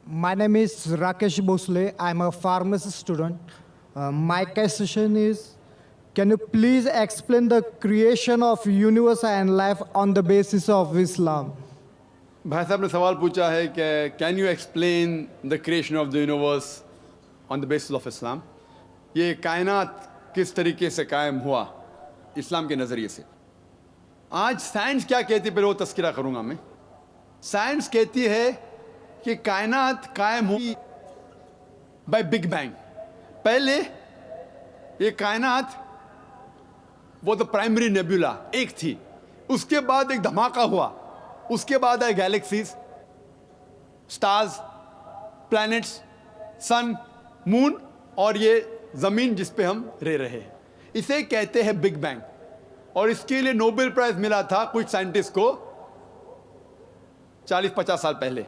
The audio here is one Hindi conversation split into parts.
My name is Rakesh Bhosle. I'm a pharmacy student. My question is, can you please explain the creation of universe and life on the basis of Islam? भाई साहब ने सवाल पूछा है कि can you explain the creation of the universe on the basis of Islam. ये कायनात किस तरीके से कायम हुआ इस्लाम के नज़रिए से। आज साइंस क्या कहती है, पहले वो तस्करा करूँगा मैं। साइंस कहती है कि कायनात कायम हुई बाय बिग बैंग। पहले ये कायनात वो तो प्राइमरी नेबुला एक थी, उसके बाद एक धमाका हुआ, उसके बाद आए गैलेक्सीज, स्टार्स, प्लैनेट्स, सन, मून और ये ज़मीन जिस पे हम रह रहे हैं, इसे कहते हैं बिग बैंग। और इसके लिए नोबेल प्राइज मिला था कुछ साइंटिस्ट को 40-50 साल पहले।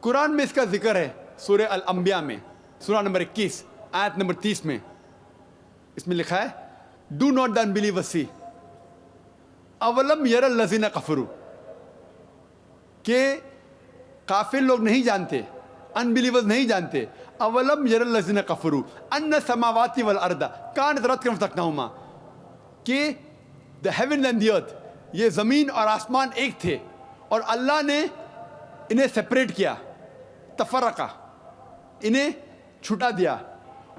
कुरान में इसका जिक्र है सूरह अल अंबिया में, सूरा नंबर 21 आयत नंबर 30 में। इसमें लिखा है, डू नॉट द अनबिलीवर्स सी अवलम यरल लज़ीना कफरू, कि काफिर लोग नहीं जानते, अनबिलीवर्स नहीं जानते, अवलम यरल लज़ीना कफरू अन्ना समावाति वल अर्दा कानत रत्कन फतकनाहुमा, कि the heaven and the earth, ये ज़मीन और आसमान एक थे और अल्लाह ने इन्हें सेपरेट किया, तफरका, इन्हें छुटा दिया,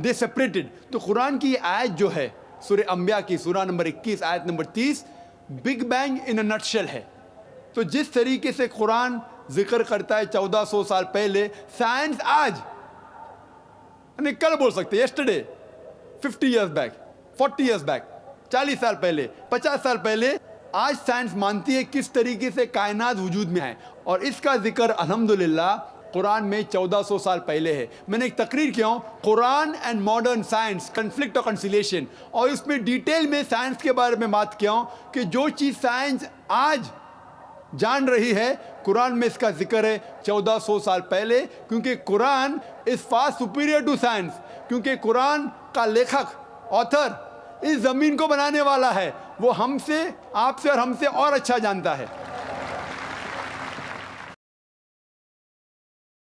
दे सेपरेटेड। तो कुरान की आयत जो है सूरह अंबिया की सूरा नंबर 21 आयत number 30 big bang in a nutshell है। तो जिस तरीके से कुरान जिक्र करता है 1400 साल पहले, साइंस आज यानी कल बोल सकते, yesterday, 50 years back, 40 years back, 40 साल पहले, 50 साल पहले, आज साइंस मानती है किस तरीके से कायनात वजूद में है। और इसका जिक्र अल्हम्दुलिल्लाह कुरान में 1400 साल पहले है। मैंने एक तकरीर किया हूँ, Quran and modern science, conflict और कंसिलेशन, और उसमें डिटेल में साइंस के बारे में बात किया हूँ कि जो चीज़ साइंस आज जान रही है, कुरान में इसका जिक्र है 1400 साल पहले, क्योंकि Quran is far superior to science, क्योंकि कुरान का लेखक, ऑथर, इस ज़मीन को बनाने वाला है, वो हमसे, आपसे और हमसे और अच्छा जानता है।